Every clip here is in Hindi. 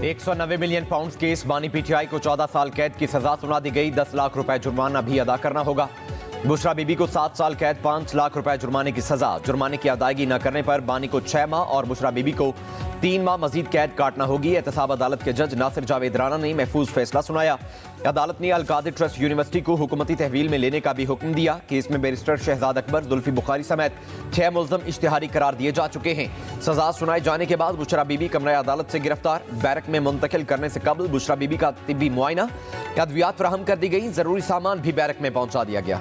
190 मिलियन पाउंड केस बानी पीटीआई को 14 साल कैद की सजा सुना दी गई। 10 लाख रुपए जुर्माना भी अदा करना होगा। बुशरा बीबी को 7 साल कैद, 5 लाख रुपए जुर्माने की सजा। जुर्माने की अदायगी न करने पर बानी को 6 माह और बुशरा बीबी को 3 माह मजीद कैद काटना होगी। एहतसाब अदालत के जज नासिर जावेद राना ने महफूज फैसला सुनाया। अदालत ने अल-कादिर ट्रस्ट यूनिवर्सिटी को हुकूमती तहवील में लेने का भी हुक्म दिया। केस में बैरिस्टर शहजाद अकबर, जुल्फी बुखारी समेत 6 मुल्ज़म इश्तिहारी करार दिए जा चुके हैं। सजा सुनाए जाने के बाद बुशरा बीबी कमरे अदालत से गिरफ्तार। बैरक में मुंतकिल करने से कबल बुशरा बीबी का तिब्बी मुआयना, अद्वियात फराहम कर दी गई। जरूरी सामान भी बैरक में पहुंचा दिया गया।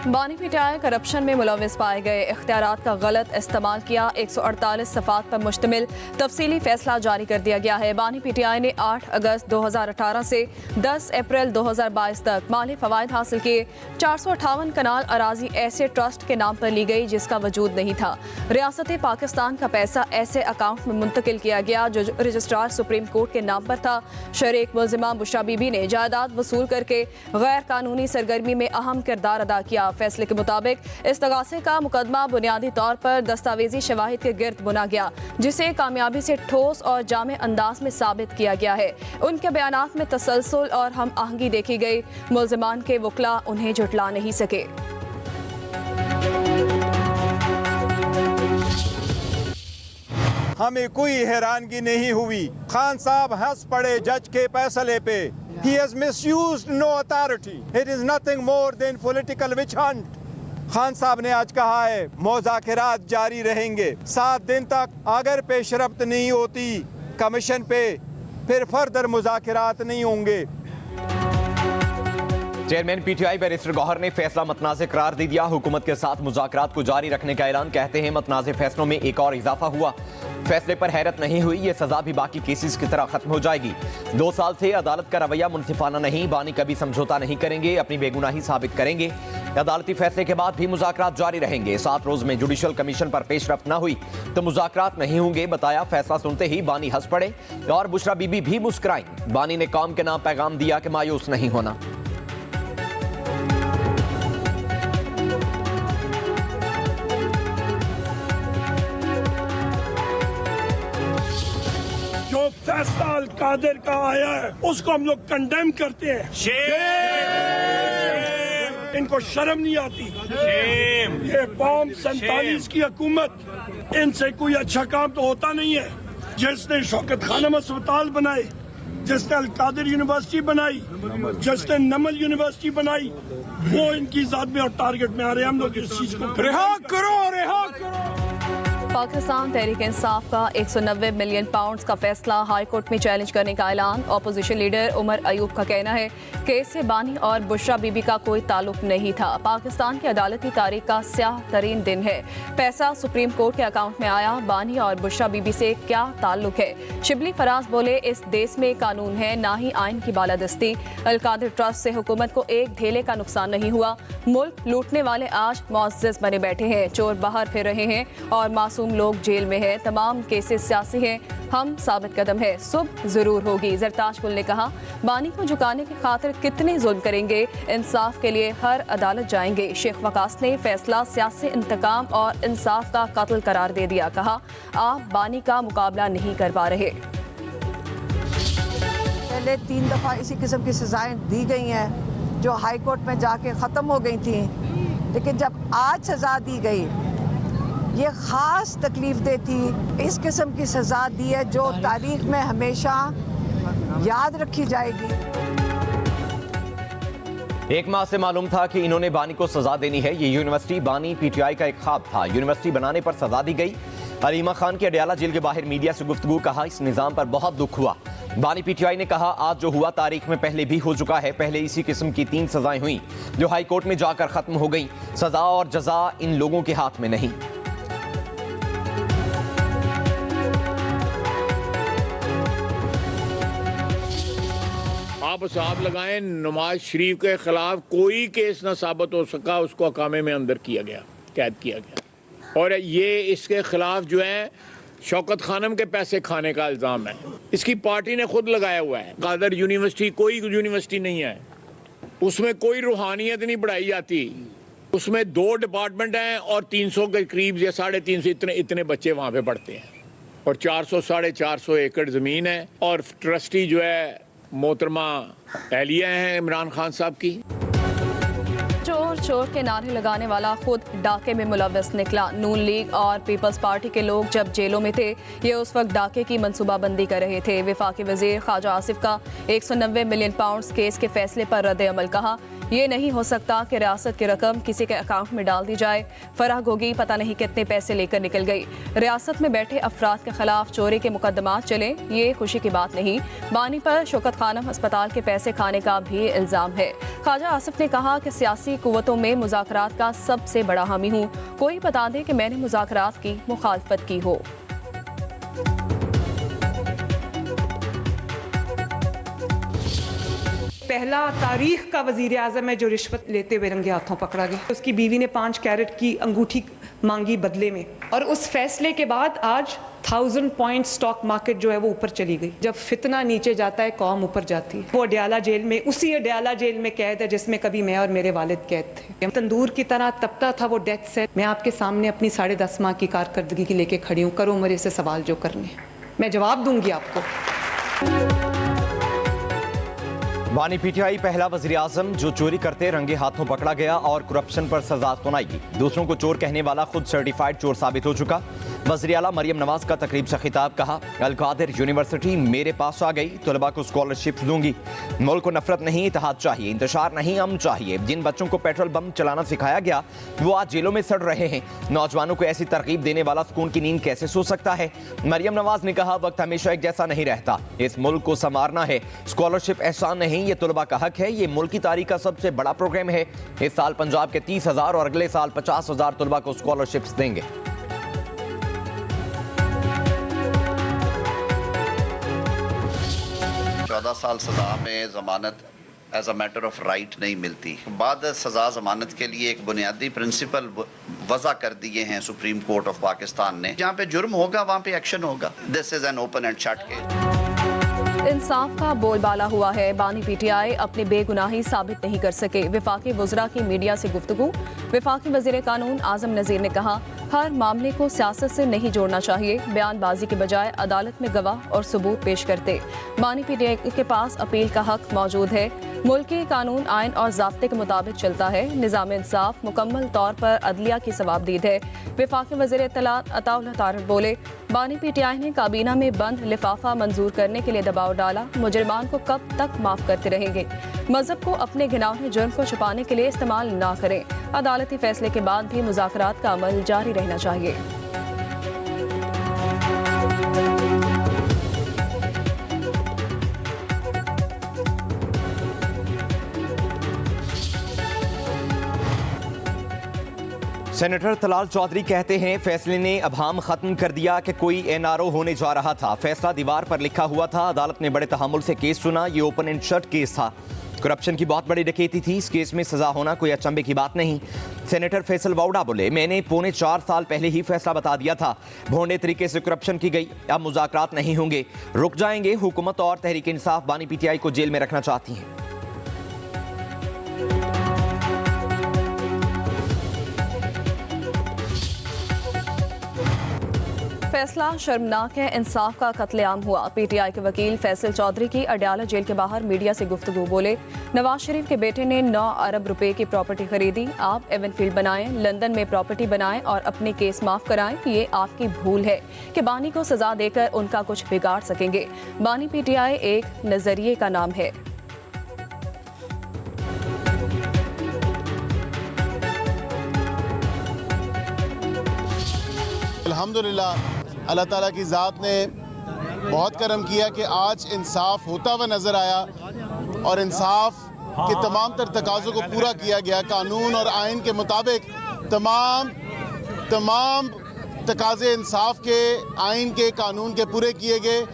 बानी पीटीआई करप्शन में मुलविस पाए गए, इख्तियारात का गलत इस्तेमाल किया। 148 सफ़ात पर मुश्तमिल तफसीली फैसला जारी कर दिया गया है। बानी पीटीआई ने 8 अगस्त 2018 से 10 अप्रैल 2022 तक माली फवायद हासिल किए। 458 कनाल अराजी ऐसे ट्रस्ट के नाम पर ली गई जिसका वजूद नहीं था। रियासत पाकिस्तान का पैसा ऐसे अकाउंट में मुंतकिल किया गया जो रजिस्ट्रार सुप्रीम कोर्ट के नाम पर था। शरीक मुल्जिमा बुशरा बीबी ने जायदाद वसूल करके गैर कानूनी सरगर्मी में अहम किरदार अदा किया। फैसले के मुताबिक इस्तगासे का मुकदमा बुनियादी तौर पर दस्तावेजी शवाहिद के गिर्द बुना गया, जिसे कामयाबी से ठोस और जामे अंदाज में साबित किया गया है। उनके बयानात में तसलसल और हम आहंगी देखी गई। मुल्जिमान के वकला उन्हें झुटला नहीं सके। हमें कोई हैरानगी नहीं हुई। खान साहब हंस पड़े जज के फैसले पे। He has misused no authority. It is nothing more than political witch hunt. Khan साहब ने आज कहा है मुज़ाकरात जारी रहेंगे 7 दिन तक। अगर पेशरफ्त नहीं होती कमीशन पे फिर फर्दर मुज़ाकरात नहीं होंगे। चेयरमैन पीटीआई बैरिस्टर गौहर ने फैसला मतनाज़े करार दे दिया। हुकूमत के साथ मुज़ाकरात को जारी रखने का ऐलान। कहते हैं मतनाज़े फैसलों में एक और इजाफा हुआ। फैसले पर हैरत नहीं हुई, ये सजा भी बाकी केसेस की तरह खत्म हो जाएगी। 2 साल से अदालत का रवैया मुनसिफाना नहीं। बानी कभी समझौता नहीं करेंगे, अपनी बेगुनाही साबित करेंगे। अदालती फैसले के बाद भी मुज़ाकरात जारी रहेंगे। 7 रोज में जुडिशल कमीशन पर पेशरफ्त न हुई तो मुज़ाकरात नहीं होंगे, बताया। फैसला सुनते ही बानी हंस पड़े और बुशरा बीबी भी मुस्कुराई। बानी ने कौम के नाम पैगाम दिया कि मायूस नहीं होना। जो फैसला अल-कादिर का आया है उसको हम लोग कंडेम करते हैं। इनको शर्म नहीं आती। ये कौम 47 की हुकूमत, इनसे कोई अच्छा काम तो होता नहीं है। जिसने शौकत खानम अस्पताल बनाए, जिसने अल-कादिर यूनिवर्सिटी बनाई, जिसने नमल यूनिवर्सिटी बनाई, वो इनकी जात में और टारगेट में आ रहे हैं। हम लोग इस चीज को रिहा करो। पाकिस्तान तहरीक इंसाफ का 190 मिलियन पाउंड का फैसला हाई कोर्ट में चैलेंज करने का ऐलान। अपोजिशन लीडर उमर अयूब का कहना है केस से बानी और बुशरा बीबी का कोई ताल्लुक नहीं था। पाकिस्तान की अदालती तारीख का स्याह तरीन दिन है। पैसा सुप्रीम कोर्ट के अकाउंट में आया। बानी और बुशरा बीबी से क्या ताल्लुक है? शिबली फराज बोले इस देश में कानून है, ना ही आइन की बालादस्ती। अल-कादिर ट्रस्ट से हुकूमत को एक धेले का नुकसान नहीं हुआ। मुल्क लूटने वाले आज मुअज़्ज़ज़ बने बैठे हैं। चोर बाहर फिर रहे हैं और मासूम लोग जेल में हैं। तमाम केसेस सियासी हैं। हम साबित कदम है, सुबह जरूर होगी। जरताज गुल ने कहा बानी को झुकाने की खातिर कितने जुल्म करेंगे, इंसाफ के लिए हर अदालत जाएंगे। शेख वकास ने फैसला सियासी इंतकाम और इंसाफ का कत्ल करार दे दिया। कहा आप बानी का मुकाबला नहीं कर पा रहे। पहले 3 दफा इसी किस्म की सजाएं दी गई हैं जो हाई कोर्ट में जाके ख़त्म हो गई थी, लेकिन जब आज सजा दी गई ये ख़ास तकलीफ दे थी। इस किस्म की सज़ा दी है जो तारीख में हमेशा याद रखी जाएगी। 1 माह से मालूम था कि इन्होंने बानी को सजा देनी है। ये यूनिवर्सिटी बानी पीटीआई का एक ख्वाब था। यूनिवर्सिटी बनाने पर सजा दी गई। अलीमा खान की अडयाला जेल के बाहर मीडिया से गुफ्तगू। कहा इस निज़ाम पर बहुत दुख हुआ। बानी पीटीआई ने कहा आज जो हुआ तारीख में पहले भी हो चुका है। पहले इसी किस्म की 3 सजाएं हुई जो हाई कोर्ट में जाकर खत्म हो गई। सजा और जजा इन लोगों के हाथ में नहीं। आप हिसाब लगाएं, नवाज शरीफ के खिलाफ कोई केस ना साबित हो सका, उसको अकामे में अंदर किया गया, कैद किया गया। और ये इसके खिलाफ जो है शौकत खानम के पैसे खाने का इल्ज़ाम है। इसकी पार्टी ने खुद लगाया हुआ है। कादर यूनिवर्सिटी कोई यूनिवर्सिटी नहीं है, उसमें कोई रूहानियत नहीं पढ़ाई जाती। उसमें 2 डिपार्टमेंट हैं और 300 के करीब या 350 इतने बच्चे वहाँ पे पढ़ते हैं, और 400-450 एकड़ ज़मीन है, और ट्रस्टी जो है मोहतरमा एहलिया हैं इमरान खान साहब की। चोर चोर के नारे लगाने वाला खुद डाके में मुलव्वस निकला। नून लीग और पीपल्स पार्टी के लोग जब जेलों में थे, ये उस वक्त डाके की मंसूबाबंदी कर रहे थे। वफाकी वजीर ख्वाजा आसिफ का 190 मिलियन पाउंड केस के फैसले पर रद्द अमल। कहा, ये नहीं हो सकता कि रियासत की रकम किसी के अकाउंट में डाल दी जाए। फराह गोगी पता नहीं कितने पैसे लेकर निकल गई। रियासत में बैठे अफराद के खिलाफ चोरी के मुकदमात चले, ये खुशी की बात नहीं। बानी पर शौकत खानम अस्पताल के पैसे खाने का भी इल्ज़ाम है। ख्वाजा आसिफ ने कहा कि सियासी कुव्वतों में मुज़ाकरात का सबसे बड़ा हामी हूँ। कोई बता दे कि मैंने मुज़ाकरात की मुखालफत की हो। पहला तारीख का वजीर आज़म है जो रिश्वत लेते हुए रंगे हाथों पकड़ा गया। उसकी बीवी ने 5 कैरेट की अंगूठी मांगी बदले में, और उस फैसले के बाद आज 1000 पॉइंट स्टॉक मार्केट जो है वो ऊपर चली गई। जब फितना नीचे जाता है, कौम ऊपर जाती है। वो अडयाला जेल में, उसी अडयाला जेल में कैद है जिसमें कभी मैं और मेरे वालिद कैद थे। तंदूर की तरह तपता था वो डेथ सेल। मैं आपके सामने अपनी 10.5 माह की कारकर्दगी की लेके खड़ी हूँ। करो मेरे से सवाल जो करने, मैं जवाब दूंगी आपको। बानी पीटीआई पहला वज़ीर आज़म जो चोरी करते रंगे हाथों पकड़ा गया और करप्शन पर सजा सुनाएगी। दूसरों को चोर कहने वाला खुद सर्टिफाइड चोर साबित हो चुका। वज़ीर आला मरियम नवाज का तकरीब से खिताब। कहा, अल कादिर यूनिवर्सिटी मेरे पास आ गई, तलबा को स्कॉलरशिप दूंगी। मुल्क को नफरत नहीं, इत्तेहाद चाहिए, इंतशार नहीं, अमन चाहिए। जिन बच्चों को पेट्रोल बम चलाना सिखाया गया वो आज जेलों में सड़ रहे हैं। नौजवानों को ऐसी तरकीब देने वाला सुकून की नींद कैसे सो सकता है। मरियम नवाज ने कहा, वक्त हमेशा एक जैसा नहीं रहता, इस मुल्क को संवारना है। स्कॉलरशिप एहसान नहीं, ये तलबा का हक है। ये मुल्क की तारीख का सबसे बड़ा प्रोग्राम है। इस साल पंजाब के 30,000 और अगले साल 50,000 तलबा को स्कॉलरशिप्स देंगे। 14 साल सजा में जमानत as a matter of right नहीं मिलती। बाद सजा जमानत के लिए एक बुनियादी प्रिंसिपल वज़ा कर दिए हैं सुप्रीम कोर्ट ऑफ पाकिस्तान ने। जहाँ पे जुर्म होगा वहाँ पे एक्शन होगा। This is an open and shut case. इंसाफ का बोलबाला हुआ है। बानी पीटीआई अपनी बेगुनाही साबित नहीं कर सके। वफाकी वज़रा की मीडिया से गुफ्तगू। वफाकी वज़ीर कानून आज़म नज़ीर ने कहा, हर मामले को सियासत से नहीं जोड़ना चाहिए। बयानबाजी के बजाय अदालत में गवाह और सबूत पेश करते। बानी पीटीआई के पास अपील का हक मौजूद है। मुल्की कानून, आइन और ज़ाब्ते के मुताबिक चलता है। निज़ाम इंसाफ मुकम्मल तौर पर अदलिया की सवाबदीद है। वफाकी वज़ीर इत्तलात अताउल्लाह तारिक बोले, बानी पीटीआई ने काबीना में बंद लिफाफा मंजूर करने के लिए दबाव डाला। मुजरिमान को कब तक माफ करते रहेंगे। मजहब को अपने घिनौने जुर्म को छुपाने के लिए इस्तेमाल ना करें। अदालती फैसले के बाद भी मुज़ाकरात का अमल जारी रहना चाहिए। सेनेटर तलाल चौधरी कहते हैं, फैसले ने अभाम खत्म कर दिया कि कोई एनआरओ होने जा रहा था। फैसला दीवार पर लिखा हुआ था। अदालत ने बड़े तहम्मुल से केस सुना। ये ओपन एंड शट केस था। करप्शन की बहुत बड़ी डकैती थी। इस केस में सजा होना कोई अचंभे की बात नहीं। सेनेटर फैसल वाउडा बोले, मैंने 4.25 साल पहले ही फैसला बता दिया था। भोंडे तरीके से करप्शन की गई। अब मुज़ाकरात नहीं होंगे, रुक जाएंगे। हुकूमत और तहरीक इंसाफ बानी पीटीआई को जेल में रखना चाहती हैं। फैसला शर्मनाक है। इंसाफ का कत्लेआम हुआ। पीटीआई के वकील फैसल चौधरी की अडयाला जेल के बाहर मीडिया से गुफ्तगू। बोले, नवाज शरीफ के बेटे ने 9 अरब रुपए की प्रॉपर्टी खरीदी। आप एवनफील्ड बनाएं, लंदन में प्रॉपर्टी बनाएं और अपने केस माफ कराएं। ये आपकी भूल है कि बानी को सजा देकर उनका कुछ बिगाड़ सकेंगे। बानी पीटीआई एक नजरिए का नाम है। अल्हम्दुलिल्लाह अल्लाह ताला की ज़ात ने बहुत करम किया कि आज इंसाफ होता हुआ नज़र आया और इंसाफ के तमाम तर तकाज़ों को पूरा किया गया। कानून और आइन के मुताबिक तमाम तकाज़े इंसाफ के, आइन के, कानून के पूरे किए गए।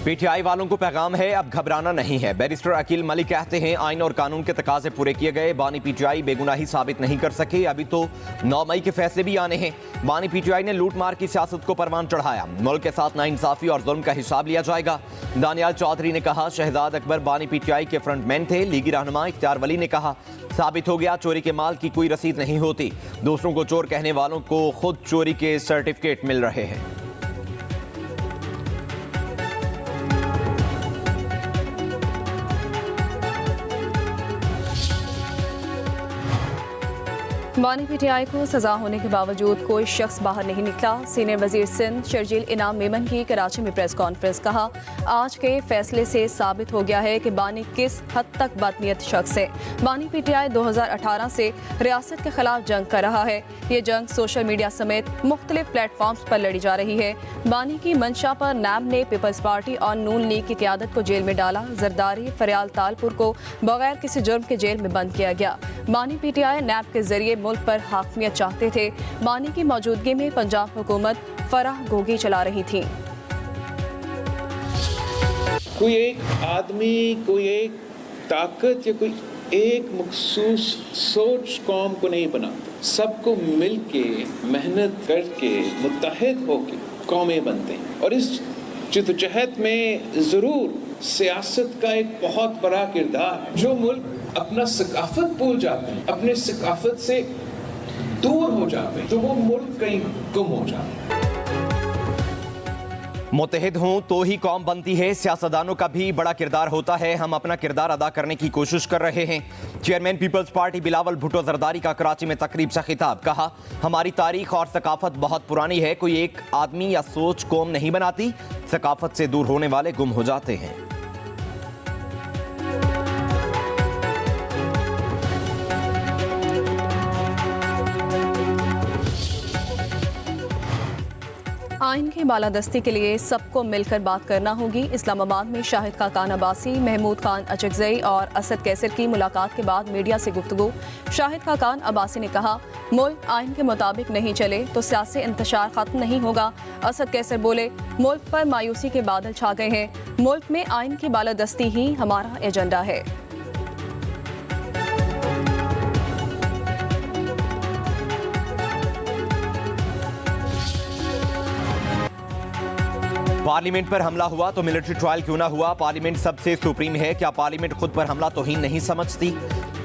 पीटीआई वालों को पैगाम है, अब घबराना नहीं है। बैरिस्टर अकील मलिक कहते हैं आइन और कानून के तकाजे पूरे किए गए, बानी पीटीआई बेगुनाही साबित नहीं कर सके, अभी तो 9 मई के फैसले भी आने हैं। बानी पीटीआई ने लूट मार की सियासत को परवान चढ़ाया, मुल्क के साथ नाइंसाफी और जुल्म का हिसाब लिया जाएगा। दानियाल चौधरी ने कहा शहजाद अकबर बानी पीटीआई के फ्रंटमैन थे। लीगी रहनुमा इख्तियार वली ने कहा साबित हो गया चोरी के माल की कोई रसीद नहीं होती, दूसरों को चोर कहने वालों को खुद चोरी के सर्टिफिकेट मिल रहे हैं। बानी पीटीआई को सजा होने के बावजूद कोई शख्स बाहर नहीं निकला। सीनियर वजीर सिंध शर्जील इनाम मेमन की कराची में प्रेस कॉन्फ्रेंस। कहा आज के फैसले से साबित हो गया है कि बानी किस हद तक बदनीयत शख्स है। बानी पीटीआई 2018 से रियासत के खिलाफ जंग कर रहा है। ये जंग सोशल मीडिया समेत मुख्तलिफ प्लेटफॉर्म्स पर लड़ी जा रही है। बानी की मंशा पर नैब ने पीपल्स पार्टी और नून लीग की क़यादत को जेल में डाला। जरदारी फरियाल तालपुर को बगैर किसी जुर्म के जेल में बंद किया गया। बानी पीटीआई नैब के जरिए मुल्क पर हाकमियत चाहते थे। बानी की मौजूदगी में पंजाब हुकूमत फराह गोगी चला रही थी। कोई एक आदमी, कोई एक ताकत या कोई एक मखसूस सोच कौम को नहीं बनाता, सबको मिलके मेहनत करके मुत्तहिद होके कौमें बनते हैं। और इस जद्दोजहद में ज़रूर सियासत का एक बहुत बड़ा किरदार है। जो मुल्क अपना सकाफत भूल जाते हैं, अपने सकाफत से दूर हो जाते हैं, तो वो मुल्क कहीं गुम हो जाता है। मुत्तहिद हों तो ही कौम बनती है। सियासतदानों का भी बड़ा किरदार होता है, हम अपना किरदार अदा करने की कोशिश कर रहे हैं। चेयरमैन पीपल्स पार्टी बिलावल भुट्टो जरदारी का कराची में तकरीब से खिताब। कहा हमारी तारीख और सकाफत बहुत पुरानी है, कोई एक आदमी या सोच कौम नहीं बनाती, सकाफत से दूर होने वाले गुम हो जाते हैं। आइन की बालादस्ती के लिए सबको मिलकर बात करना होगी। इस्लामाबाद में शाहिद खाकान अब्बासी, महमूद खान अचकजई और असद कैसर की मुलाकात के बाद मीडिया से गुफ्तगू। शाहिद खाकान अब्बासी ने कहा मुल्क आइन के मुताबिक नहीं चले तो सियासी इंतशार खत्म नहीं होगा। असद कैसर बोले मुल्क पर मायूसी के बादल छा गए हैं, मुल्क में आइन की बालादस्ती ही हमारा एजेंडा है। पार्लियामेंट पर हमला हुआ तो मिलिट्री ट्रायल क्यों ना हुआ? पार्लियामेंट सबसे सुप्रीम है, क्या पार्लियामेंट खुद पर हमला तौहीन नहीं समझती?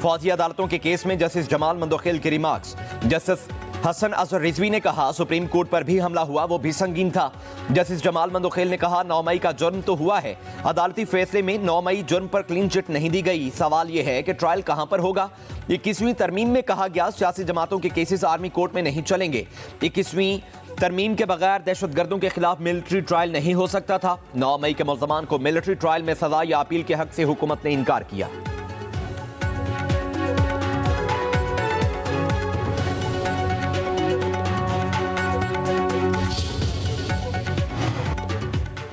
फौजी अदालतों के केस में जस्टिस जमाल मंदोखेल के रिमार्क्स। जस्टिस हसन अजहर रिजवी ने कहा सुप्रीम कोर्ट पर भी हमला हुआ, वो भी संगीन था। जस्टिस जमाल मंदोखेल ने कहा 9 मई का जुर्म तो हुआ है, अदालती फैसले में 9 मई जुर्म पर क्लीन चिट नहीं दी गई। सवाल यह है कि ट्रायल कहां पर होगा? 21वीं तरमीम में कहा गया सियासी जमातों के केसेस आर्मी कोर्ट में नहीं चलेंगे। 21वीं तरमीम के बगैर दहशतगर्दों के खिलाफ मिलिट्री ट्रायल नहीं हो सकता था। 9 मई के मुल्ज़मान को मिलिट्री ट्रायल में सजा या अपील के हक से हुकूमत ने इनकार किया।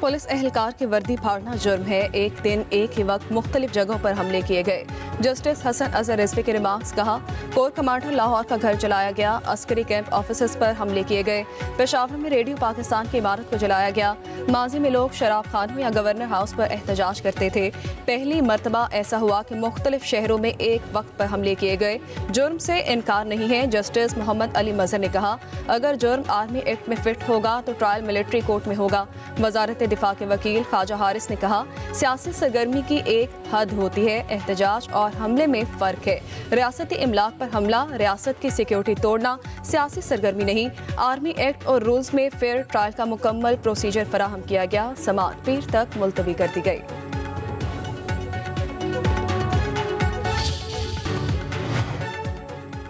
पुलिस एहलकार की वर्दी फाड़ना जुर्म है। एक दिन एक ही वक्त मुख्तलिफ जगहों पर हमले किए गए। जस्टिस हसन अजहर रिजवी के रिमार्क्स। कहा कोर कमांडर लाहौर का घर जलाया गया, अस्करी कैंप ऑफिसर्स पर हमले किए गए, पेशावर में रेडियो पाकिस्तान की इमारत को जलाया गया। माजी में लोग शराब खानों या गवर्नर हाउस पर एहतजाज करते थे। पहली मरतबा ऐसा हुआ कि मुख्तलिफ शहरों में एक वक्त पर हमले किए गए। जुर्म से इनकार नहीं है। जस्टिस मोहम्मद अली मजहर ने कहा अगर जुर्म आर्मी एक्ट में फिट होगा तो ट्रायल मिलिट्री कोर्ट में होगा। वजारत दिफा के वकील ख्वाजा हारिस ने कहा सियासी सरगर्मी की एक हद होती है, एहतजाज और हमले में फ़र्क है। रियासती इमलाक पर हमला, रियासत की सिक्योरिटी तोड़ना सियासी सरगर्मी नहीं। आर्मी एक्ट और रूल्स में फेयर ट्रायल का मुकम्मल प्रोसीजर फराहम किया गया। समाअत पीर तक मुलतवी कर दी गई।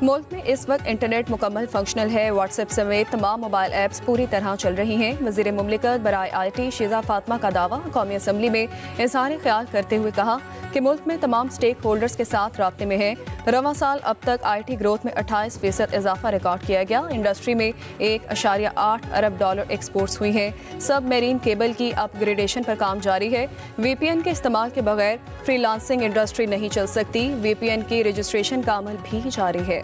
मुल्क में इस वक्त इंटरनेट मुकम्मल फंक्शनल है। व्हाट्सएप समेत तमाम मोबाइल ऐप्स पूरी तरह चल रही हैं। वज़ीर मुमलिकत बराए IT शीज़ा फातिमा का दावा। कौमी असम्बली में इज़हार ख्याल करते हुए कहा कि मुल्क में तमाम स्टेक होल्डर्स के साथ राब्ते में है। रवां साल अब तक IT ग्रोथ में 28% इजाफा रिकॉर्ड किया गया। इंडस्ट्री में $1.8 अरब एक्सपोर्ट्स हुई हैं। सब मेरीन केबल की अपग्रेडेशन पर काम जारी है। VPN के इस्तेमाल के बगैर फ्रीलांसिंग इंडस्ट्री नहीं चल सकती। VPN की रजिस्ट्रेशन का अमल भी जारी है।